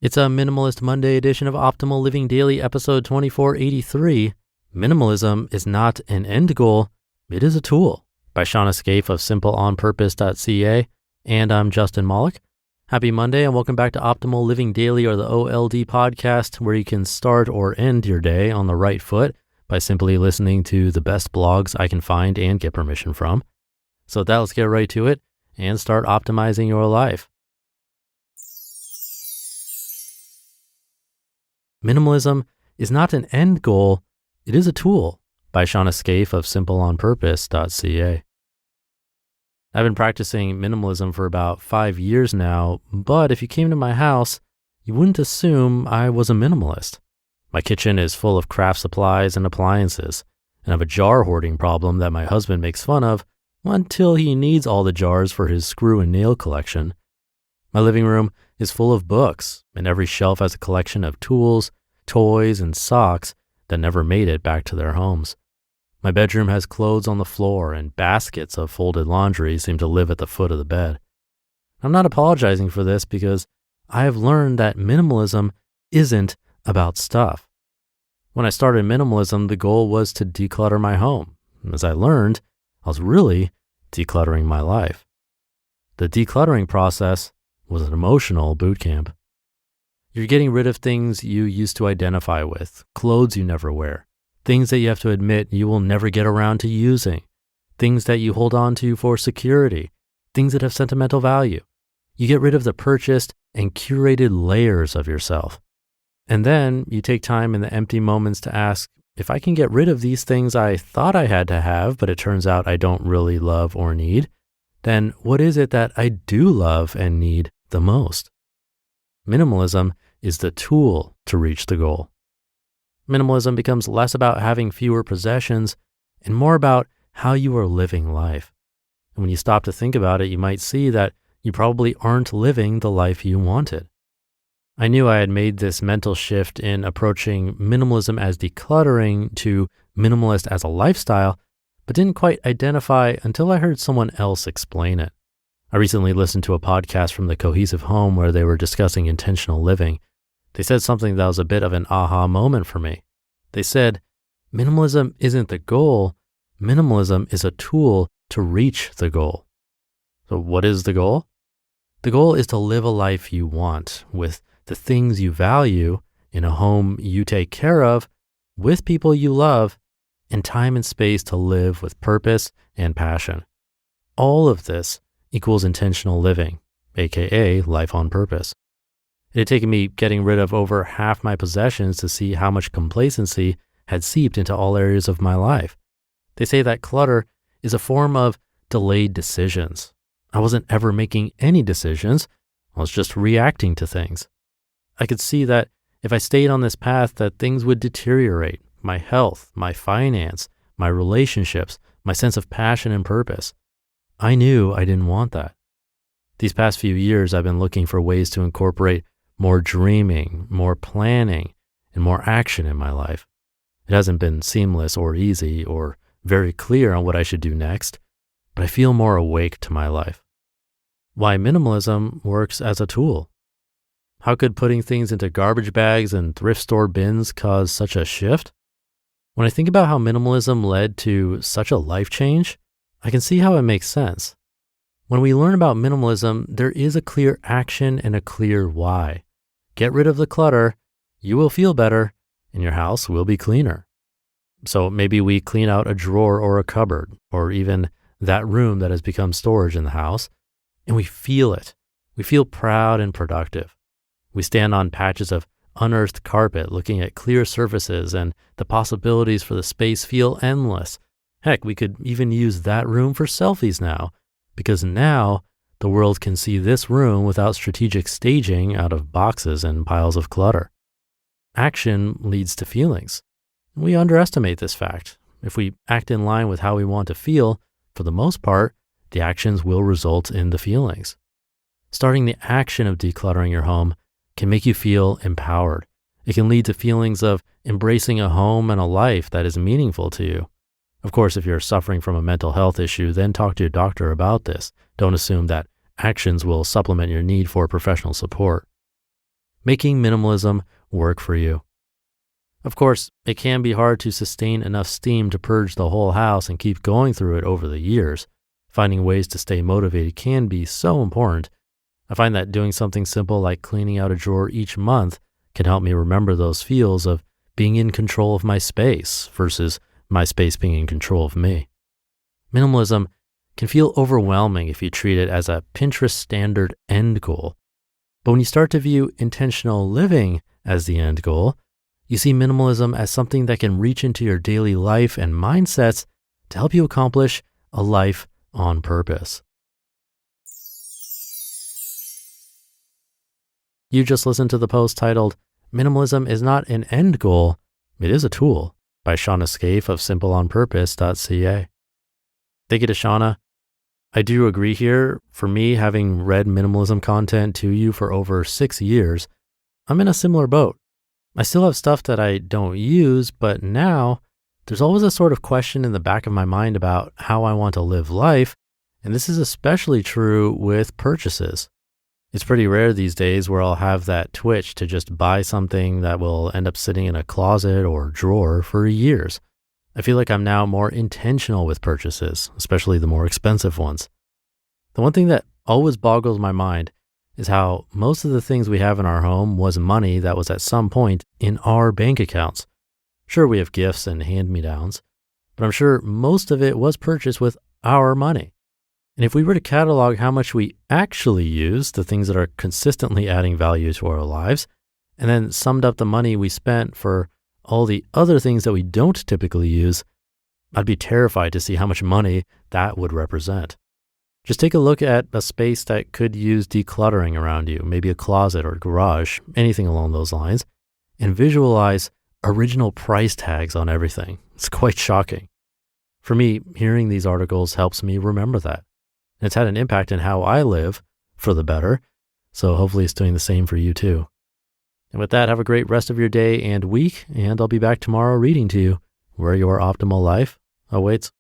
It's a Minimalist Monday edition of Optimal Living Daily, episode 2483. Minimalism is not an end goal, it is a tool, by Shawna Scafe of simpleonpurpose.ca. And I'm Justin Malik. Happy Monday and welcome back to Optimal Living Daily, or the OLD podcast, where you can start or end your day on the right foot by simply listening to the best blogs I can find and get permission from. So with that, let's get right to it and start optimizing your life. Minimalism is not an end goal, it is a tool, by Shawna Scafe of simpleonpurpose.ca. I've been practicing minimalism for about 5 years now, but if you came to my house, you wouldn't assume I was a minimalist. My kitchen is full of craft supplies and appliances, and I have a jar hoarding problem that my husband makes fun of until he needs all the jars for his screw and nail collection. My living room is full of books, and every shelf has a collection of tools, toys, and socks that never made it back to their homes. My bedroom has clothes on the floor, and baskets of folded laundry seem to live at the foot of the bed. I'm not apologizing for this because I have learned that minimalism isn't about stuff. When I started minimalism, the goal was to declutter my home. And as I learned, I was really decluttering my life. The decluttering process was an emotional boot camp. You're getting rid of things you used to identify with, clothes you never wear, things that you have to admit you will never get around to using, things that you hold on to for security, things that have sentimental value. You get rid of the purchased and curated layers of yourself. And then you take time in the empty moments to ask, if I can get rid of these things I thought I had to have, but it turns out I don't really love or need, then what is it that I do love and need the most? Minimalism is the tool to reach the goal. Minimalism becomes less about having fewer possessions and more about how you are living life. And when you stop to think about it, you might see that you probably aren't living the life you wanted. I knew I had made this mental shift in approaching minimalism as decluttering to minimalist as a lifestyle, but didn't quite identify until I heard someone else explain it. I recently listened to a podcast from the Cohesive Home where they were discussing intentional living. They said something that was a bit of an aha moment for me. They said, minimalism isn't the goal, minimalism is a tool to reach the goal. So what is the goal? The goal is to live a life you want, with the things you value, in a home you take care of, with people you love, and time and space to live with purpose and passion. All of this equals intentional living, aka life on purpose. It had taken me getting rid of over half my possessions to see how much complacency had seeped into all areas of my life. They say that clutter is a form of delayed decisions. I wasn't ever making any decisions. I was just reacting to things. I could see that if I stayed on this path, that things would deteriorate: my health, my finance, my relationships, my sense of passion and purpose. I knew I didn't want that. These past few years, I've been looking for ways to incorporate more dreaming, more planning, and more action in my life. It hasn't been seamless or easy or very clear on what I should do next, but I feel more awake to my life. Why minimalism works as a tool. How could putting things into garbage bags and thrift store bins cause such a shift? When I think about how minimalism led to such a life change, I can see how it makes sense. When we learn about minimalism, there is a clear action and a clear why. Get rid of the clutter, you will feel better, and your house will be cleaner. So maybe we clean out a drawer or a cupboard, or even that room that has become storage in the house, and we feel it. We feel proud and productive. We stand on patches of unearthed carpet looking at clear surfaces, and the possibilities for the space feel endless. Heck, we could even use that room for selfies now, because now the world can see this room without strategic staging out of boxes and piles of clutter. Action leads to feelings. We underestimate this fact. If we act in line with how we want to feel, for the most part, the actions will result in the feelings. Starting the action of decluttering your home can make you feel empowered. It can lead to feelings of embracing a home and a life that is meaningful to you. Of course, if you're suffering from a mental health issue, then talk to your doctor about this. Don't assume that actions will supplement your need for professional support. making minimalism work for you. Of course, it can be hard to sustain enough steam to purge the whole house and keep going through it over the years. Finding ways to stay motivated can be so important. I find that doing something simple like cleaning out a drawer each month can help me remember those feels of being in control of my space versus my space being in control of me. Minimalism can feel overwhelming if you treat it as a Pinterest standard end goal. But when you start to view intentional living as the end goal, you see minimalism as something that can reach into your daily life and mindsets to help you accomplish a life on purpose. You just listened to the post titled, "Minimalism is not an end goal, it is a tool," by Shawna Scafe of simpleonpurpose.ca. Thank you to Shawna. I do agree here. For me, having read minimalism content to you for over 6 years, I'm in a similar boat. I still have stuff that I don't use, but now there's always a sort of question in the back of my mind about how I want to live life, and this is especially true with purchases. It's pretty rare these days where I'll have that twitch to just buy something that will end up sitting in a closet or drawer for years. I feel like I'm now more intentional with purchases, especially the more expensive ones. The one thing that always boggles my mind is how most of the things we have in our home was money that was at some point in our bank accounts. Sure, we have gifts and hand-me-downs, but I'm sure most of it was purchased with our money. And if we were to catalog how much we actually use, the things that are consistently adding value to our lives, and then summed up the money we spent for all the other things that we don't typically use, I'd be terrified to see how much money that would represent. Just take a look at a space that could use decluttering around you, maybe a closet or garage, anything along those lines, and visualize original price tags on everything. It's quite shocking. For me, hearing these articles helps me remember that. It's had an impact in how I live for the better, so hopefully it's doing the same for you too. And with that, have a great rest of your day and week, and I'll be back tomorrow reading to you where your optimal life awaits.